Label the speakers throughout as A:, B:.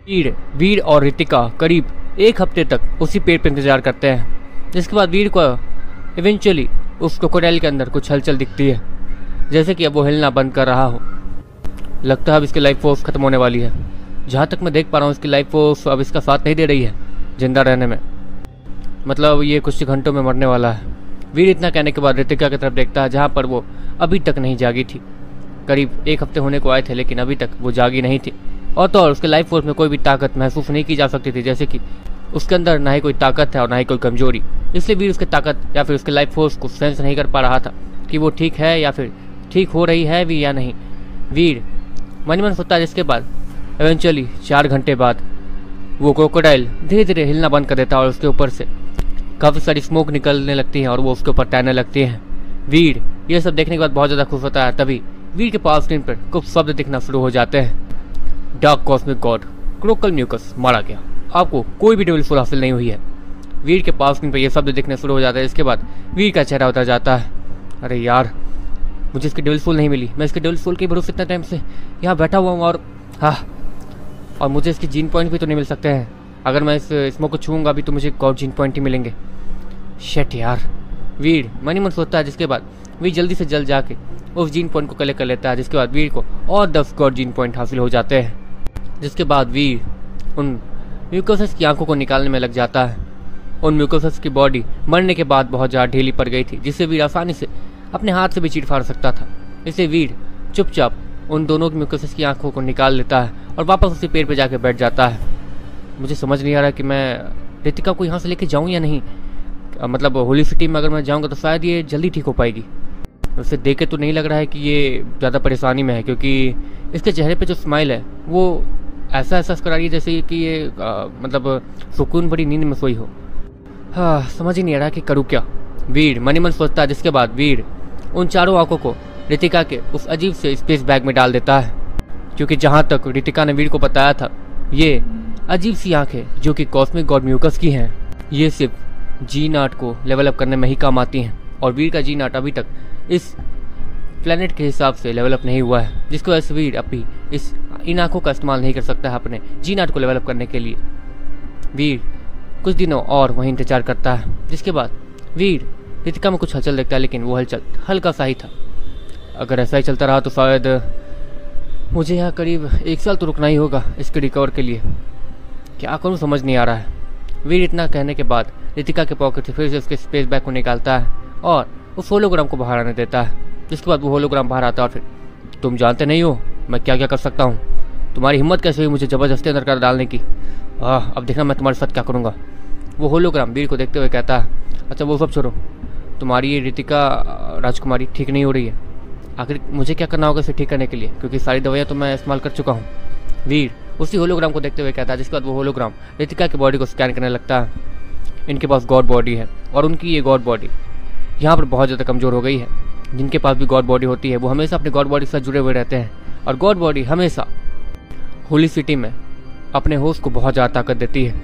A: वीर वीर और रितिका करीब एक हफ्ते तक उसी पेड़ पर इंतजार करते हैं, जिसके बाद वीर को इवेंचुअली उस क्रोकोडाइल के अंदर कुछ हलचल दिखती है, जैसे कि अब वो हिलना बंद कर रहा हो। लगता है अब इसकी लाइफ फोर्स खत्म होने वाली है। जहाँ तक मैं देख पा रहा हूँ इसकी लाइफ फोर्स अब इसका साथ नहीं दे रही है जिंदा रहने में, मतलब ये कुछ घंटों में मरने वाला है। वीर इतना कहने के बाद रितिका की तरफ देखता है, जहाँ पर वो अभी तक नहीं जागी थी। करीब एक हफ्ते होने को आए थे लेकिन अभी तक वो जागी नहीं थी, और तो और उसके लाइफ फोर्स में कोई भी ताकत महसूस नहीं की जा सकती थी, जैसे कि उसके अंदर ना ही कोई ताकत है और ना ही कोई कमजोरी। इसलिए वीर उसकी ताकत या फिर उसके लाइफ फोर्स को सेंस नहीं कर पा रहा था कि वो ठीक है या फिर ठीक हो रही है भी या नहीं। वीर मन मन सोचता है, जिसके बाद इवेंचुअली 4 घंटे बाद वो क्रोकोडाइल धीरे धीरे हिलना बंद कर देता है और उसके ऊपर से काफ़ी सारी स्मोक निकलने लगती है और वो उसके ऊपर तैरने लगती है। वीर ये सब देखने के बाद बहुत ज़्यादा खुश होता है। तभी वीर के पास स्क्रीन पर कुछ शब्द दिखना शुरू हो जाते हैं। डार्क कॉस्मिक गॉड क्रोकल म्यूकस मारा गया, आपको कोई भी डेविल फुल हासिल नहीं हुई है। वीर के पास स्क्रीन पर ये शब्द दिखने शुरू हो जाता है। इसके बाद वीर का चेहरा उतर जाता है। अरे यार, मुझे इसकी डेविल फुल नहीं मिली। मैं इसके डेविल फुल के भरोसे इतना टाइम से यहाँ बैठा हुआ हूँ और मुझे इसकी जीन पॉइंट भी तो नहीं मिल सकते हैं। अगर मैं इस स्मोक को छूँगा भी तो मुझे गॉड जीन पॉइंट ही मिलेंगे। शेट यार, वीर मन ही मन सोचता है। जिसके बाद वीर जल्दी से जल्द जाके उस जीन पॉइंट को कलेक्ट कर लेता है, जिसके बाद वीर को और 10 गॉड जीन पॉइंट हासिल हो जाते हैं। जिसके बाद वीर उन म्यूकोसस की आंखों को निकालने में लग जाता है। उन म्यूकोसस की बॉडी मरने के बाद बहुत ज़्यादा ढीली पड़ गई थी, जिससे वीर आसानी से अपने हाथ से भी चीर फाड़ सकता था। इसलिए वीर चुपचाप उन दोनों म्यूकोसस की आंखों को निकाल लेता है और वापस उसी पेड़ पे जाके बैठ जाता है। मुझे समझ नहीं आ रहा कि मैं रितिका को यहाँ से लेके जाऊँ या नहीं। मतलब होली सिटी में अगर मैं जाऊँगा तो शायद ये जल्दी ठीक हो पाएगी। उसे देख के तो नहीं लग रहा है कि ये ज़्यादा परेशानी में है, क्योंकि इसके चेहरे पे जो स्माइल है वो ऐसा एहसास करा रही है जैसे कि ये मतलब सुकून भरी नींद में सोई हो। हाँ, समझ ही नहीं आ रहा कि करूँ क्या। वीर मन ही मन सोचता है। जिसके बाद वीर उन चारों आंखों को रितिका के उस अजीब से स्पेस बैग में डाल देता है, क्योंकि जहाँ तक रितिका ने वीर को बताया था, ये अजीब सी आंखें जो कि कॉस्मिक गॉड म्यूकस की हैं, ये सिर्फ जी0 को लेवल अप करने में ही काम आती हैं। और वीर का जी0 अभी तक इस प्लेनेट के हिसाब से लेवल अप नहीं हुआ है, जिसकी वजह से वीर अभी इन आंखों का इस्तेमाल नहीं कर सकता है अपने जी0 को लेवल अप करने के लिए। वीर कुछ दिनों और वहीं इंतजार करता है। जिसके बाद वीर रितिका में कुछ हलचल देखता है, लेकिन वो हलचल हल्का सा ही था। अगर ऐसा ही चलता रहा तो शायद मुझे यहाँ करीब 1 साल तो रुकना ही होगा इसके रिकवर के लिए। क्या करूँ समझ नहीं आ रहा है। वीर इतना कहने के बाद रितिका के पॉकेट से फिर से उसके स्पेस बैग को निकालता है और उस होलोग्राम को बाहर आने देता है। जिसके बाद वो होलोग्राम बाहर आता है और फिर, तुम जानते नहीं हो मैं क्या क्या कर सकता हूँ। तुम्हारी हिम्मत कैसे हुई मुझे ज़बरदस्ती अंदर कर डालने की। अब देखना मैं तुम्हारे साथ क्या करूँगा। वो होलोग्राम वीर को देखते हुए कहता है, अच्छा वो सब छोड़ो, तुम्हारी ये रितिका राजकुमारी ठीक नहीं हो रही है। आखिर मुझे क्या करना होगा इसे ठीक करने के लिए, क्योंकि सारी दवाइयाँ तो मैं इस्तेमाल कर चुका हूँ। वीर उसी होलोग्राम को देखते हुए कहता है। जिसके बाद वो होलोग्राम रितिका की बॉडी को स्कैन करने लगता है। इनके पास गॉड बॉडी है और उनकी ये गॉड बॉडी यहाँ पर बहुत ज़्यादा कमज़ोर हो गई है। जिनके पास भी गॉड बॉडी होती है वो हमेशा अपने गॉड बॉडी के साथ जुड़े हुए रहते हैं, और गॉड बॉडी हमेशा होली सिटी में अपने होस्ट को बहुत ज़्यादा ताकत देती है।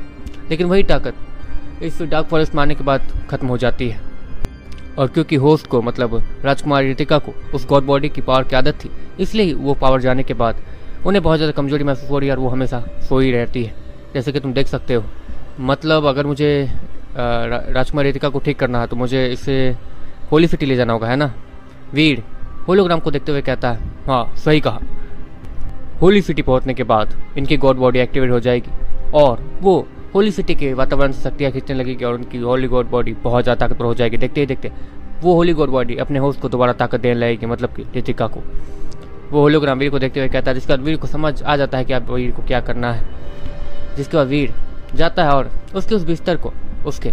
A: लेकिन वही ताकत इस डार्क फॉरेस्ट में आने के बाद ख़त्म हो जाती है। और क्योंकि होस्ट को मतलब राजकुमारी रितिका को उस गॉड बॉडी की पावर की आदत थी, इसलिए ही वो पावर जाने के बाद उन्हें बहुत ज़्यादा कमजोरी महसूस हो रही है और वो हमेशा सोई रहती है, जैसे कि तुम देख सकते हो। मतलब अगर मुझे राजकुमारी रितिका को ठीक करना है तो मुझे इसे होली सिटी ले जाना होगा, है ना। वीर होलोग्राम को देखते हुए कहता है, हाँ सही कहा। होली सिटी पहुंचने के बाद इनकी गॉड बॉडी एक्टिवेट हो जाएगी और वो होली सिटी के वातावरण से शक्तियाँ खींचने लगेगी और उनकी होली गॉड बॉडी बहुत ज़्यादा ताकतवर हो जाएगी। देखते ही देखते वो होली गॉड बॉडी अपने होस्ट को दोबारा ताकत देने लगेगी, मतलब कि रितिका को। वो होलोग्राम वीर को देखते हुए कहता है। जिसके बाद वीर को समझ आ जाता है कि अब वीर को क्या करना है। जिसके बाद वीर जाता है और उसके उस बिस्तर को उसके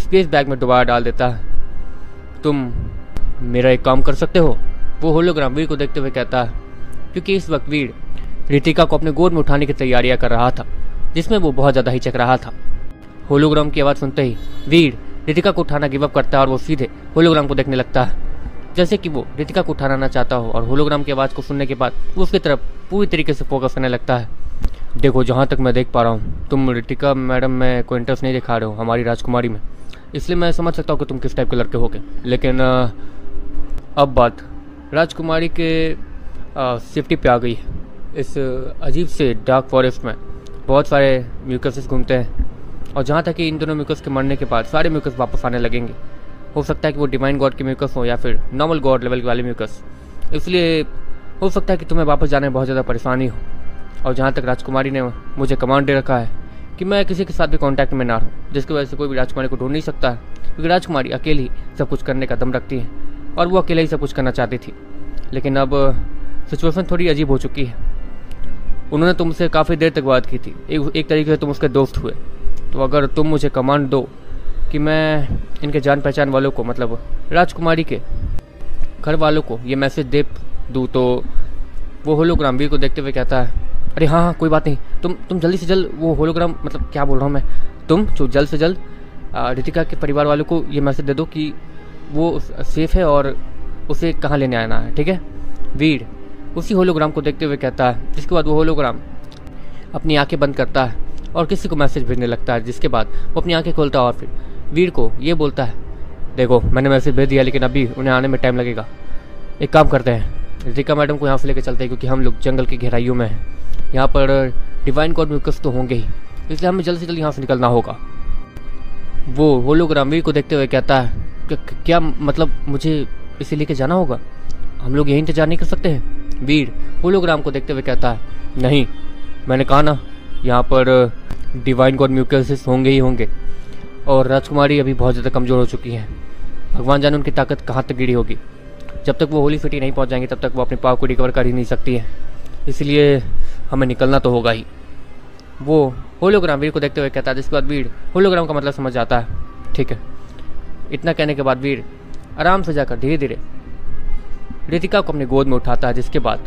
A: स्पेस बैग में दोबारा डाल देता है। तुम मेरा एक काम कर सकते हो, वो होलोग्राम वीर को देखते हुए कहता है, क्योंकि इस वक्त वीर रितिका को अपने गोद में उठाने की तैयारियां कर रहा था, जिसमें वो बहुत ज़्यादा हिचक रहा था। होलोग्राम की आवाज़ सुनते ही वीर रितिका को उठाना गिव अप करता है और वो सीधे होलोग्राम को देखने लगता है, जैसे कि वो रितिका को उठाना ना चाहता हो। और होलोग्राम की आवाज़ को सुनने के बाद वो उसकी तरफ पूरी तरीके से फोकस करने लगता है। देखो, जहाँ तक मैं देख पा रहा हूँ तुम रितिका मैडम में कोई इंटरेस्ट नहीं दिखा रहे हो हमारी राजकुमारी में, इसलिए मैं समझ सकता हूँ कि तुम किस टाइप के लड़के होगे। लेकिन अब बात राजकुमारी के सेफ्टी पे आ गई है। इस अजीब से डार्क फॉरेस्ट में बहुत सारे म्यूकसेस घूमते हैं, और जहाँ तक कि इन दोनों म्यूकस के मरने के बाद सारे म्यूकस वापस आने लगेंगे। हो सकता है कि वो डिवाइन गॉड के म्यूकस हो या फिर नॉर्मल गॉड लेवल वाले म्यूकस। इसलिए हो सकता है कि तुम्हें वापस जाने में बहुत ज़्यादा परेशानी हो। और जहाँ तक राजकुमारी ने मुझे कमांड दे रखा है कि मैं किसी के साथ भी कांटेक्ट में ना रहूँ, जिसकी वजह से कोई भी राजकुमारी को ढूंढ नहीं सकता है, क्योंकि राजकुमारी अकेली सब कुछ करने का दम रखती है और वो अकेले ही सब कुछ करना चाहती थी। लेकिन अब सिचुएशन थोड़ी अजीब हो चुकी है। उन्होंने तुमसे काफ़ी देर तक बात की थी, एक तरीके से तुम उसके दोस्त हुए। तो अगर तुम मुझे कमांड दो कि मैं इनके जान पहचान वालों को, मतलब राजकुमारी के घर वालों को ये मैसेज दे दूँ, तो वो होलोग्राम वीर को देखते हुए कहता है, अरे हाँ हाँ कोई बात नहीं, तुम जल्दी से जल्द वो होलोग्राम, मतलब क्या बोल रहा हूँ मैं, तुम जल्द से जल्द रितिका के परिवार वालों को ये मैसेज दे दो कि वो सेफ है और उसे कहाँ लेने आना है, ठीक है। वीर उसी होलोग्राम को देखते हुए कहता है, जिसके बाद वो होलोग्राम अपनी आंखें बंद करता है और किसी को मैसेज भेजने लगता है, जिसके बाद वो अपनी आंखें खोलता है और फिर वीर को ये बोलता है, देखो मैंने मैसेज भेज दिया लेकिन अभी उन्हें आने में टाइम लगेगा। एक काम करते हैं, रितिका मैडम को यहाँ से लेकर चलते हैं, क्योंकि हम लोग जंगल की गहराइयों में हैं। यहाँ पर डिवाइन गॉड म्यूकस तो होंगे ही, इसलिए हमें जल्द से जल्द यहाँ से निकलना होगा। वो होलोग्राम वीर को देखते हुए कहता है, क्या मतलब मुझे इसे लेके जाना होगा, हम लोग यहीं इंतजार नहीं कर सकते हैं। वीर होलोग्राम को देखते हुए कहता है, नहीं मैंने कहा ना, यहाँ पर डिवाइन गॉड म्यूकस होंगे ही होंगे, और राजकुमारी अभी बहुत ज़्यादा कमज़ोर हो चुकी हैं। भगवान जाने उनकी ताकत कहाँ तक गिरी होगी। जब तक वो होली सिटी नहीं पहुँच जाएंगे तब तक वो अपने पाव को रिकवर कर ही नहीं सकती है, इसलिए हमें निकलना तो होगा ही। वो होलोग्राम वीर को देखते हुए कहता है, जिसके बाद वीर होलोग्राम का मतलब समझ जाता है। ठीक है, इतना कहने के बाद वीर आराम से जाकर धीरे धीरे रितिका को अपनी गोद में उठाता है, जिसके बाद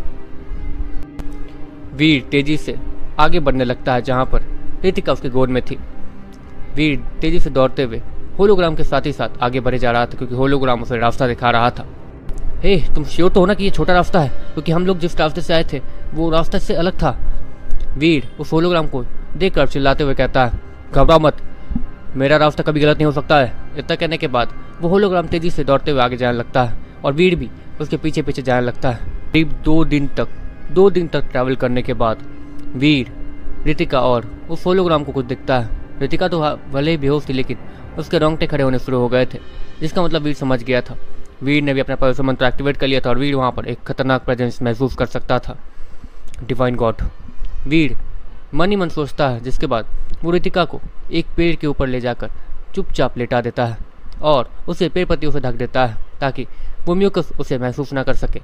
A: वीर तेजी से आगे बढ़ने लगता है जहाँ पर रितिका उसकी गोद में थी। वीर तेजी से दौड़ते हुए होलोग्राम के साथ ही साथ आगे बढ़े जा रहा था, क्योंकि होलोग्राम उसे रास्ता दिखा रहा था। हे तुम श्योर तो हो ना कि ये छोटा रास्ता है, क्योंकि हम लोग जिस रास्ते से आए थे वो रास्ते से अलग था। वीर उस होलोग्राम को देखकर चिल्लाते हुए कहता है, घबराओ मत, मेरा रास्ता कभी गलत नहीं हो सकता है। इतना कहने के बाद वो होलोग्राम तेजी से दौड़ते हुए आगे जाने लगता है और वीर भी उसके पीछे पीछे जाने लगता है। करीब 2 दिन तक ट्रैवल करने के बाद वीर, रितिका और उस होलोग्राम को कुछ दिखता है। रितिका तो भले ही बेहोश थी, लेकिन उसके रोंगटे खड़े होने शुरू हो गए थे, जिसका मतलब वीर समझ गया था। वीर ने भी अपना पवित्र मंत्र एक्टिवेट कर लिया था और वीर वहाँ पर एक खतरनाक प्रेजेंस महसूस कर सकता था, डिवाइन गॉड। वीर मन ही मन सोचता है, जिसके बाद वो रितिका को एक पेड़ के ऊपर ले जाकर चुपचाप लेटा देता है और उसे पेड़ पत्तियों से ढक देता है, ताकि वो म्यूकस उसे महसूस ना कर सके।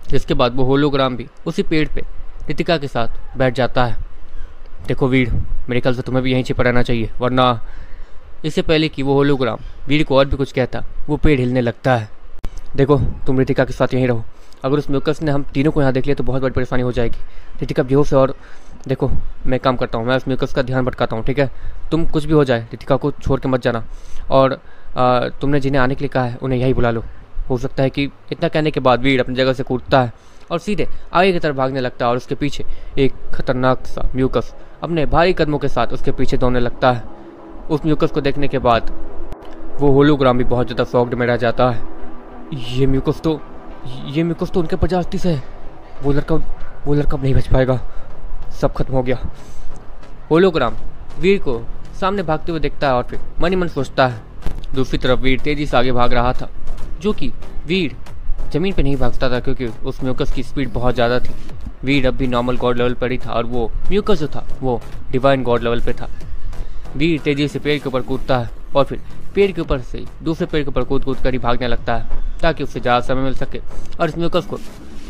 A: जिसके बाद वो होलोग्राम भी उसी पेड़ पे रितिका के साथ बैठ जाता है। देखो वीर, मेरे ख्याल से तुम्हें भी यहीं छिपा रहना चाहिए, वरना इससे पहले कि वो होलोग्राम वीर को और भी कुछ कहता, वो पेड़ हिलने लगता है। देखो तुम रितिका के साथ यहीं रहो, अगर उस म्यूकस ने हम तीनों को यहाँ देख लिया तो बहुत बड़ी परेशानी हो जाएगी। रितिका बेहोश है और देखो मैं काम करता हूँ, मैं उस म्यूकस का ध्यान भटकाता हूँ, ठीक है। तुम कुछ भी हो जाए रितिका को छोड़ के मत जाना, और तुमने जिन्हें आने के लिए कहा है उन्हें यही बुला लो। हो सकता है कि इतना कहने के बाद वीर अपनी जगह से कूदता है और सीधे आगे की तरफ भागने लगता है और उसके पीछे एक खतरनाक सा म्यूकस अपने भारी कदमों के साथ उसके पीछे दौड़ने लगता है। उस म्यूकस को देखने के बाद वो होलोग्राम भी बहुत ज़्यादा शॉक्ड में रह जाता है। ये म्यूकस तो उनके प्रजाति से है, वो लड़का नहीं बच पाएगा, सब खत्म हो गया। होलोग्राम वीर को सामने भागते हुए देखता है और फिर मन ही मन सोचता है। दूसरी तरफ वीर तेजी से आगे भाग रहा था, जो कि वीर जमीन पे नहीं भागता था, क्योंकि उस म्यूकस की स्पीड बहुत ज़्यादा थी। वीर अब भी नॉर्मल गॉड लेवल पर ही था और वो म्यूकस जो था वो डिवाइन गॉड लेवल पे था। वीर तेजी से पेड़ के ऊपर कूदता है और फिर पेड़ के ऊपर से दूसरे पेड़ के ऊपर कूद कर ही भागने लगता है, ताकि उससे ज़्यादा समय मिल सके। और इस म्यूकस को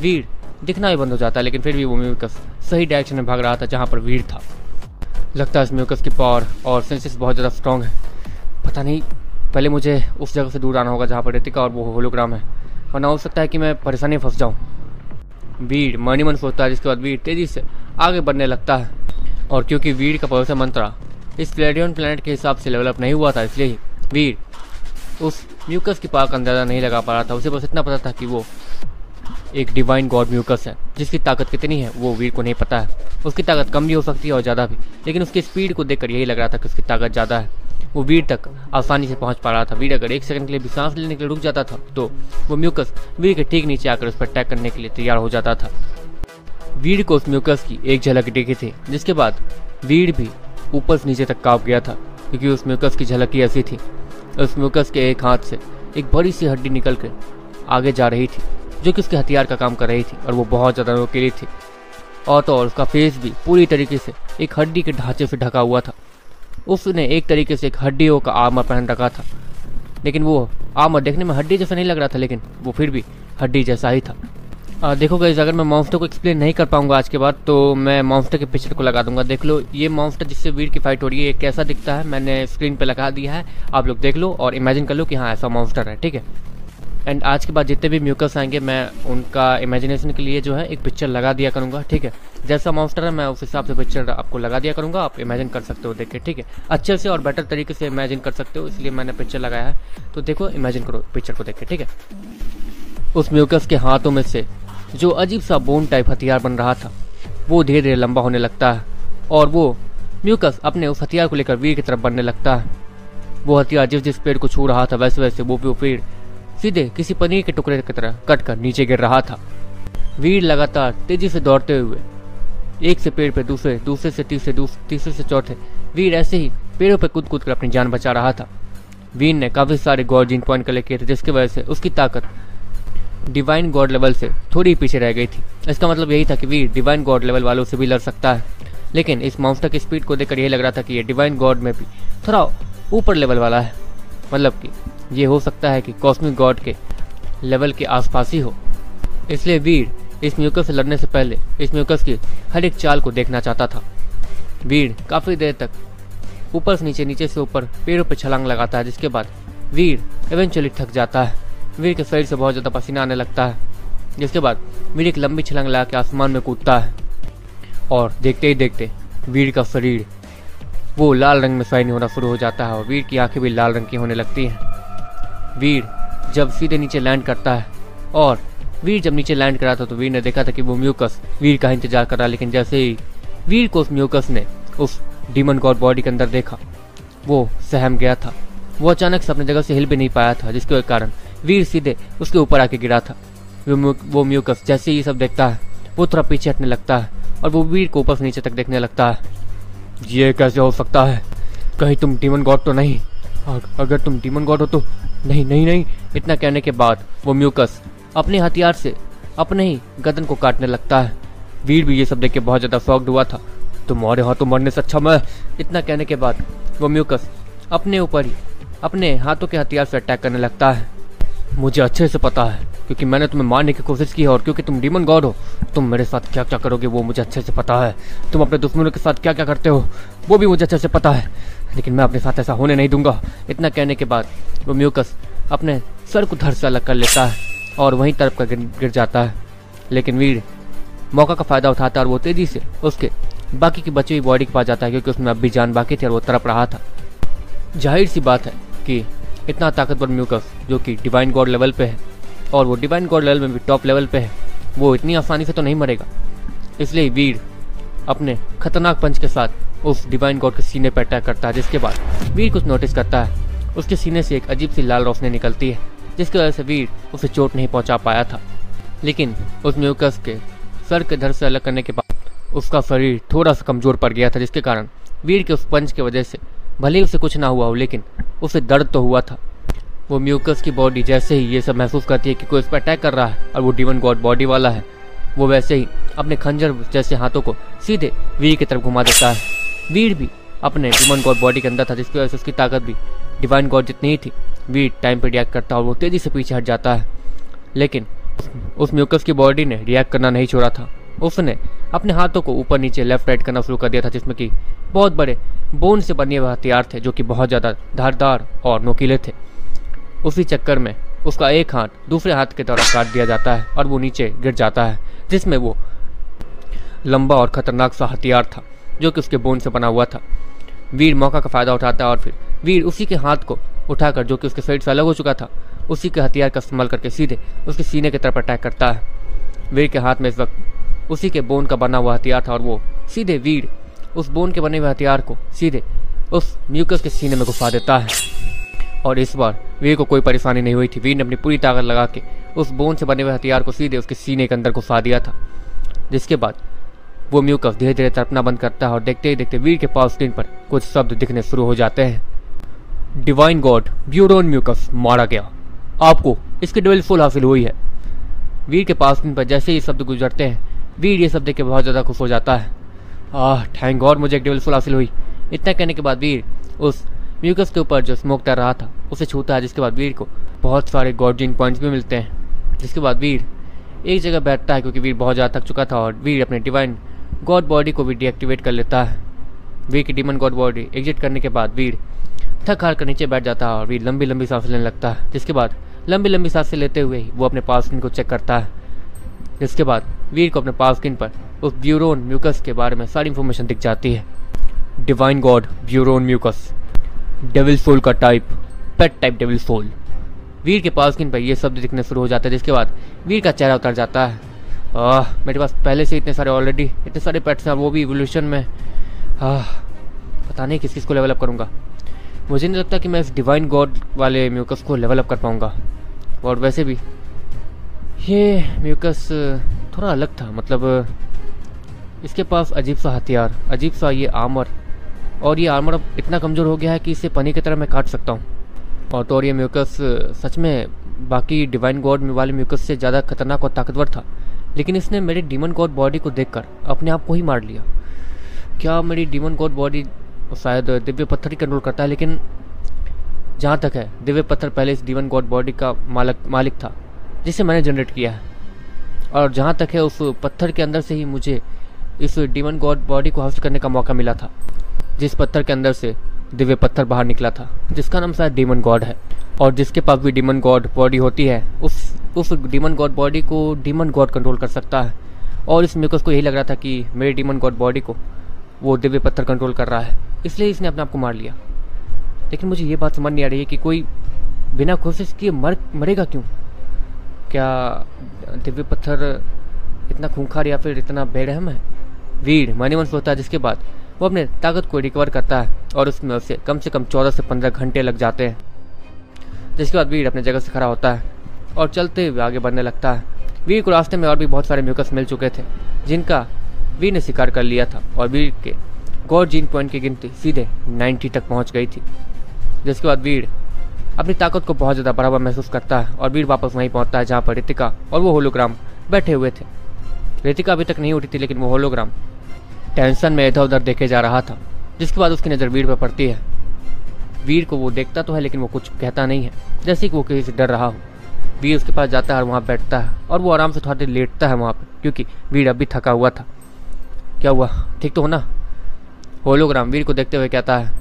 A: वीर दिखना ही बंद हो जाता है, लेकिन फिर भी वो म्यूकस सही डायरेक्शन में भाग रहा था जहाँ पर वीर था। लगता है इस म्यूकस की पावर और सेंसेस बहुत ज़्यादा स्ट्रॉन्ग है। पता नहीं, पहले मुझे उस जगह से दूर आना होगा जहाँ पर रितिका और वो होलोग्राम है, वरना हो सकता है कि मैं परेशानी में फंस जाऊँ। वीर मन ही मन सोचता है, जिसके बाद वीर तेज़ी से आगे बढ़ने लगता है। और क्योंकि वीर का पवित्र मंत्र इस प्लेडियन प्लैनेट के हिसाब से लेवल अप नहीं हुआ था, इसलिए वीर उस म्यूकस की पावर का अंदाज़ा नहीं लगा पा रहा था। उसे बस इतना पता था कि वो एक डिवाइन गॉड म्यूकस है, जिसकी ताकत कितनी है वो वीर को नहीं पता है। उसकी ताकत कम भी हो सकती है और ज़्यादा भी, लेकिन उसकी स्पीड को देखकर यही लग रहा था कि उसकी ताकत ज़्यादा है। वो वीर तक आसानी से पहुंच पा रहा था। वीर अगर एक सेकंड के लिए भी सांस लेने के लिए रुक जाता था तो वो म्यूकस वीर के ठीक नीचे आकर उस पर अटैक करने के लिए तैयार हो जाता था। वीर को उस म्यूकस की एक झलक दिखी थी, जिसके बाद वीर भी ऊपर से नीचे तक कांप गया था, क्योंकि उस म्यूकस की झलक ही ऐसी थी। उस म्यूकस के एक हाथ से एक बड़ी सी हड्डी निकल कर आगे जा रही थी, जो कि उसके हथियार का काम कर रही थी, और वो बहुत ज़्यादा नुकीली थी। और तो और उसका फेस भी पूरी तरीके से एक हड्डी के ढांचे से ढका हुआ था। उसने एक तरीके से एक हड्डियों का आर्मर पहन रखा था, लेकिन वो आर्मर देखने में हड्डी जैसा नहीं लग रहा था, लेकिन वो फिर भी हड्डी जैसा ही था। देखो गाइस, अगर मैं मॉन्स्टर को एक्सप्लेन नहीं कर पाऊंगा आज के बाद, तो मैं मॉन्स्टर के पिक्चर को लगा दूंगा। देख लो, ये मॉन्स्टर जिससे वीर की फाइट हो रही है, ये कैसा दिखता है, मैंने स्क्रीन पे लगा दिया है। आप लोग देख लो और इमेजिन कर लो कि हाँ ऐसा मॉन्स्टर है, ठीक है। एंड आज के बाद जितने भी म्यूकस आएंगे, मैं उनका इमेजिनेशन के लिए जो है एक पिक्चर लगा दिया करूँगा, ठीक है। जैसा मॉन्स्टर है मैं उस हिसाब से पिक्चर आपको लगा दिया करूँगा, आप इमेजिन कर सकते हो देख के, ठीक है। अच्छे से और बेटर तरीके से इमेजिन कर सकते हो, इसलिए मैंने पिक्चर लगाया है। तो देखो, इमेजिन करो पिक्चर को देख के, ठीक है। उस म्यूकस के हाथों में से जो अजीब सा बोन टाइप हथियार बन रहा था, वो धीरे धीरे लंबा होने लगता है, और वो म्यूकस अपने उस हथियार को लेकर वीर की तरफ बढ़ने लगता है। वो हथियार जिस जिस पेड़ को छू रहा था, वैसे वैसे वो पेड़ सीधे किसी पनीर के टुकड़े की तरह कट कर नीचे गिर रहा था। वीर लगातार तेजी से दौड़ते हुए एक से पेड़ पे दूसरे, दूसरे से तीसरे, तीसरे से चौथे, वीर ऐसे ही पेड़ों पे कूद कूद कर अपनी जान बचा रहा था। वीर ने काफी सारे गॉड जीन पॉइंट कलेक्ट किए थे, जिसकी वजह से उसकी ताकत डिवाइन गॉड लेवल से थोड़ी पीछे रह गई थी। इसका मतलब यही था कि वीर डिवाइन गॉड लेवल वालों से भी लड़ सकता है, लेकिन इस मॉन्स्टर की स्पीड को देखकर यही लग रहा था कि ये डिवाइन गॉड में भी थोड़ा ऊपर लेवल वाला है। मतलब कि ये हो सकता है कि कॉस्मिक गॉड के लेवल के आसपास ही हो। इसलिए वीर इस म्यूकस से लड़ने से पहले इस म्यूकस की हर एक चाल को देखना चाहता था। वीर काफी देर तक ऊपर से नीचे, नीचे से ऊपर पेड़ों पर छलांग लगाता है, जिसके बाद वीर इवेंचुअली थक जाता है। वीर के शरीर से बहुत ज़्यादा पसीना आने लगता है, जिसके बाद वीर एक लंबी छलांग लगा के आसमान में कूदता है, और देखते ही देखते वीर का शरीर वो लाल रंग में शाइन होना शुरू हो जाता है, और वीर की आंखें भी लाल रंग की होने लगती हैं। वीर जब सीधे नीचे लैंड करता है, और वीर जब नीचे लैंड करा था, तो वीर ने देखा था कि वो म्यूकस वीर का इंतजार कर रहा, लेकिन जैसे ही वीर को उस म्यूकस ने उस डीमन गॉड बॉडी के अंदर देखा, वो सहम गया था। वो अचानक से अपनी जगह से हिल भी नहीं पाया था, जिसके कारण वीर सीधे उसके ऊपर आके गिरा था। वो म्यूकस जैसे ही सब देखता है, वो थोड़ा पीछे हटने लगता है, और वो वीर को ऊपर से नीचे तक देखने लगता है। ये कैसे हो सकता है? कहीं तुम डीमन गॉड तो नहीं? अगर तुम डीमन गॉड हो तो नहीं नहीं नहीं। इतना कहने के बाद वो म्यूकस अपने हथियार से अपने ही गर्दन को काटने लगता है। वीर भी ये सब देख के बहुत ज्यादा शॉक्ड हुआ था। तुम्हारे हाथों मरने से अच्छा मैं। इतना कहने के बाद वो म्यूकस अपने ऊपर ही अपने हाथों के हथियार से अटैक करने लगता है। मुझे अच्छे से पता है, क्योंकि मैंने तुम्हें मारने की कोशिश की है, और क्योंकि तुम डीमन गॉड हो, तुम मेरे साथ क्या क्या करोगे वो मुझे अच्छे से पता है। तुम अपने दुश्मनों के साथ क्या क्या करते हो वो भी मुझे अच्छे से पता है, लेकिन मैं अपने साथ ऐसा होने नहीं दूंगा। इतना कहने के बाद वो म्यूकस अपने सर को धड़ से अलग कर लेता है, और वहीं तरफ का गिर जाता है। लेकिन वीर मौका का फायदा उठाता है, और वो तेजी से उसके बाकी की बची हुई बॉडी के पास जाता है, क्योंकि उसमें अब भी जान बाकी थी और वो तड़प रहा था। जाहिर सी बात है कि इतना ताकतवर म्यूकस जो कि डिवाइन गॉड लेवल पे है, और वो डिवाइन गॉड लेवल में भी टॉप लेवल पे है, वो इतनी आसानी से तो नहीं मरेगा। इसलिए वीर अपने खतरनाक पंच के साथ उस डिवाइन गॉड के सीने पर अटैक करता है, जिसके बाद वीर कुछ नोटिस करता है। उसके सीने से एक अजीब सी लाल रोशनी निकलती है, जिसकी वजह से वीर उसे चोट नहीं पहुंचा पाया था। लेकिन उस म्यूकस के सर के धड़ से अलग करने के बाद उसका शरीर थोड़ा सा कमजोर पड़ गया था, जिसके कारण वीर के उस पंच की वजह से भले ही उसे कुछ ना हुआ हो, लेकिन उसे दर्द तो हुआ था। वो म्यूकस की बॉडी जैसे ही ये सब महसूस करती है कि कोई उस पर अटैक कर रहा है, और वो डीमन गॉड बॉडी वाला है, वो वैसे ही अपने खंजर जैसे हाथों को सीधे वीर की तरफ घुमा देता है। वीर भी अपने डीमन गॉड बॉडी के अंदर था, जिसकी वजह से उसकी ताकत भी डिवाइन गॉड जितनी ही थी। वीर टाइम पर रिएक्ट करता है, और वो तेजी से पीछे हट जाता है। लेकिन उस म्यूकस की बॉडी ने रिएक्ट करना नहीं छोड़ा था। उसने अपने हाथों को ऊपर नीचे लेफ्ट राइट करना शुरू कर दिया था, जिसमें कि बहुत बड़े बोन से बने हुए हथियार थे, जो कि बहुत ज़्यादा धारदार और नोकीले थे। उसी चक्कर में उसका एक हाथ दूसरे हाथ के द्वारा काट दिया जाता है, और वो नीचे गिर जाता है, जिसमें वो लंबा और खतरनाक सा हथियार था, जो कि उसके बोन से बना हुआ था। वीर मौका का फायदा उठाता है, और फिर वीर उसी के हाथ को उठाकर, जो कि उसके शरीर से अलग हो चुका था, उसी के हथियार का इस्तेमाल करके सीधे उसके सीने की तरफ अटैक करता है। वीर के हाथ में इस वक्त उसी के बोन का बना हुआ हथियार था, और वो सीधे वीर उस बोन के बने हुए हथियार को सीधे उस म्यूकस के सीने में घुसा देता है। और इस बार वीर को कोई परेशानी नहीं हुई थी। वीर ने अपनी पूरी ताकत लगा के उस बोन से बने हुए हथियार को सीधे उसके सीने के अंदर घुसा दिया था, जिसके बाद वो म्यूकस धीरे धीरे तड़पना बंद करता है और देखते ही देखते वीर के पास स्क्रीन पर कुछ शब्द दिखने शुरू हो जाते हैं। डिवाइन गॉड ब्यूरोन म्यूकस मारा गया, आपको इसकी डेविल सोल हासिल हुई है। वीर के पास स्क्रीन पर जैसे ही शब्द गुजरते हैं, वीर ये शब्द देख के बहुत ज़्यादा खुश हो जाता है। थैंक गॉड मुझे एक डेविल सोल हासिल हुई। इतना कहने के बाद वीर उस म्यूकस के ऊपर जो स्मोक तैर रहा था उसे छूता है, जिसके बाद वीर को बहुत सारे गॉर्जियन पॉइंट्स भी मिलते हैं। जिसके बाद वीर एक जगह बैठता है क्योंकि वीर बहुत ज़्यादा थक चुका था और वीर अपने डिवाइन गॉड बॉडी को भी डीएक्टिवेट कर लेता है। वीर की डिमन गॉड बॉडी एग्जिट करने के बाद वीर थक हार कर नीचे बैठ जाता है और वीर लंबी लंबी सांसें लेने लगता है। जिसके बाद लंबी लंबी सांसें लेते हुए वो अपने पास स्क्रीन को चेक करता है। जिसके बाद वीर को अपने पास स्क्रीन पर उस ब्यूरोन म्यूकस के बारे में सारी इन्फॉर्मेशन दिख जाती है। डिवाइन गॉड ब्यूरोन म्यूकस, डेविल सोल का type pet type devil soul. Veer के पास स्क्रीन पर ये शब्द दिखने शुरू हो जाते हैं। जिसके बाद वीर का चेहरा उतर जाता है। मेरे पास पहले से इतने सारे पेट्स हैं, वो भी इवोल्यूशन में। पता नहीं किस किस को लेवल अप करूँगा। मुझे नहीं लगता कि मैं इस डिवाइन गॉड वाले म्यूकस को लेवल अप कर पाऊँगा। और वैसे भी ये म्यूकस थोड़ा अलग था, मतलब इसके पास अजीब सा हथियार, अजीब सा ये आर्मर, और ये आर्मर अब इतना कमज़ोर हो गया है कि इसे पनी की तरह मैं काट सकता हूँ। और ये म्यूकस सच में बाकी डिवाइन गॉड वाले म्यूकस से ज़्यादा खतरनाक और ताकतवर था, लेकिन इसने मेरी डीमन गॉड बॉडी को देखकर अपने आप को ही मार लिया। क्या मेरी डीमन गॉड बॉडी शायद दिव्य पत्थर ही कंट्रोल करता है, लेकिन जहाँ तक है दिव्य पत्थर पहले इस डीमन गॉड बॉडी का मालिक था जिसे मैंने जनरेट किया है। और जहाँ तक है उस पत्थर के अंदर से ही मुझे इस डीमन गॉड बॉडी को हासिल करने का मौका मिला था, जिस पत्थर के अंदर से दिव्य पत्थर बाहर निकला था, जिसका नाम शायद डीमन गॉड है। और जिसके पास भी डीमन गॉड बॉडी होती है उस डीमन गॉड बॉडी को डीमन गॉड कंट्रोल कर सकता है। और इस म्यूकस को यही लग रहा था कि मेरे डीमन गॉड बॉडी को वो दिव्य पत्थर कंट्रोल कर रहा है, इसलिए इसने अपने आप को मार लिया। लेकिन मुझे ये बात समझ नहीं आ रही है कि कोई बिना कोशिश किए मरेगा क्यों? क्या दिव्य पत्थर इतना खूंखार या फिर इतना बेरहम है? वीर मन ही मन सोचता है। जिसके बाद वो अपने ताकत को रिकवर करता है और उसमें उसे कम से कम 14 से 15 घंटे लग जाते हैं। जिसके बाद वीर अपने जगह से खड़ा होता है और चलते हुए आगे बढ़ने लगता है। वीर को रास्ते में और भी बहुत सारे म्यूकस मिल चुके थे जिनका वीर ने शिकार कर लिया था और वीर के गॉड जीन पॉइंट की गिनती सीधे 90 तक पहुंच गई थी। जिसके बाद वीर अपनी ताकत को बहुत ज़्यादा बढ़ावा महसूस करता है और वीर वापस वहीं पहुंचता है जहाँ पर रितिका और वो होलोग्राम बैठे हुए थे। रितिका अभी तक नहीं उठी थी, लेकिन वो होलोग्राम टेंशन में इधर उधर देखे जा रहा था। जिसके बाद उसकी नज़र वीर पर पड़ती है। वीर को वो देखता तो है लेकिन वो कुछ कहता नहीं है, जैसे कि वो किसी से डर रहा हो। वीर उसके पास जाता है और वहाँ बैठता है और वो आराम से थोड़ा देर लेटता है वहाँ पर, क्योंकि वीर अभी थका हुआ था। क्या हुआ, ठीक तो हो ना? होलोग्राम वीर को देखते हुए कहता है,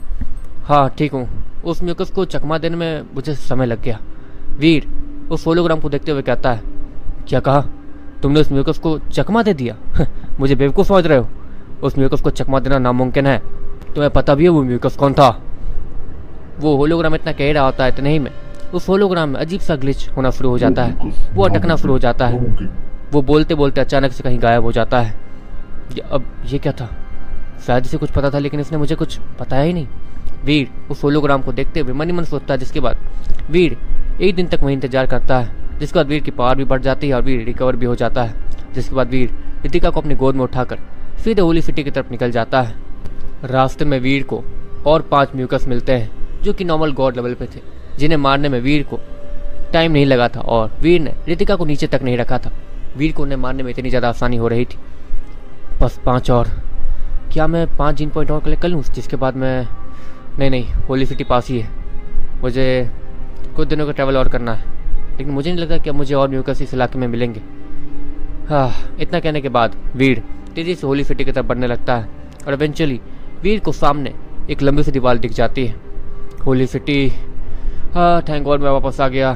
A: हाँ ठीक हूँ। उस म्यूकस को चकमा देने में मुझे समय लग गया। वीर उस होलोग्राम को देखते हुए कहता है, क्या कहा तुमने? उस म्यूकस को चकमा दे दिया? मुझे बेवकूफ़ समझ रहे हो? उस म्यूकस को चकमा देना नामुमकिन है। तुम्हें पता भी है वो म्यूकस कौन था? वो होलोग्राम इतना कह रहा होता है, इतने ही में उस होलोग्राम में अजीब सा ग्लिच होना शुरू हो जाता है। वो अटकना शुरू हो जाता है। वो बोलते बोलते अचानक से कहीं गायब हो जाता है। अब ये क्या था? शायद इसे कुछ पता था लेकिन इसने मुझे कुछ बताया ही नहीं। वीर उस होलोग्राम को देखते हुए मन ही मन सोचता है। जिसके बाद वीर एक दिन तक वही इंतजार करता है। जिसके बाद वीर की पावर भी बढ़ जाती है और वीर रिकवर भी हो जाता है। जिसके बाद वीर रितिका को अपनी गोद में उठाकर सीधे होली सिटी की तरफ निकल जाता है। रास्ते में वीर को और 5 म्यूकस मिलते हैं जो कि नॉर्मल गॉड लेवल पे थे, जिन्हें मारने में वीर को टाइम नहीं लगा था और वीर ने रितिका को नीचे तक नहीं रखा था। वीर को उन्हें मारने में इतनी ज़्यादा आसानी हो रही थी। बस 5 और, क्या मैं 5 जीन पॉइंट और कलेक्ट कर लूँ? जिसके बाद मैं नहीं, होली सिटी पास ही है, मुझे कुछ दिनों का ट्रैवल और करना है। लेकिन मुझे नहीं लगता कि अब मुझे और म्यूकस इस इलाके में मिलेंगे। हाँ, इतना कहने के बाद वीर तेज़ी से होली सिटी की तरफ बढ़ने लगता है और इवेंचुअली वीर को सामने एक लंबी सी दीवार दिख जाती है। होली सिटी, हाँ थैंक गॉड मैं वापस आ गया।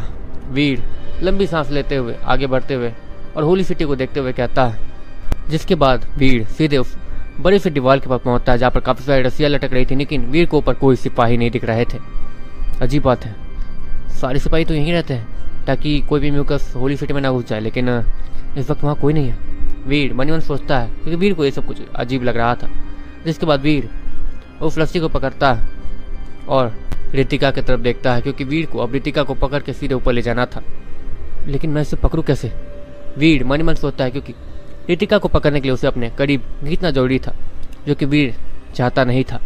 A: वीर लंबी सांस लेते हुए आगे बढ़ते हुए और होली सिटी को देखते हुए कहता है। जिसके बाद वीर सीधे उस बड़ी सी दीवार के पास पहुंचता है जहाँ पर काफ़ी सारी रस्सियाँ लटक रही थी, लेकिन वीर को ऊपर कोई सिपाही नहीं दिख रहे थे। अजीब बात है, सारे सिपाही तो यहीं रहते हैं ताकि कोई भी म्यूकस होली सिटी में ना घुस जाए, लेकिन इस वक्त वहाँ कोई नहीं है। वीर मन ही मन सोचता है क्योंकि वीर को ये सब कुछ अजीब लग रहा था। जिसके बाद वीर उस रस्सी को पकड़ता है और रितिका की तरफ देखता है, क्योंकि वीर को अब रितिका को पकड़ के सीधे ऊपर ले जाना था। लेकिन मैं इसे पकड़ूं कैसे? वीर मन ही मन सोचता है, क्योंकि रितिका को पकड़ने के लिए उसे अपने करीब खींचना जरूरी था, जो कि वीर चाहता नहीं था।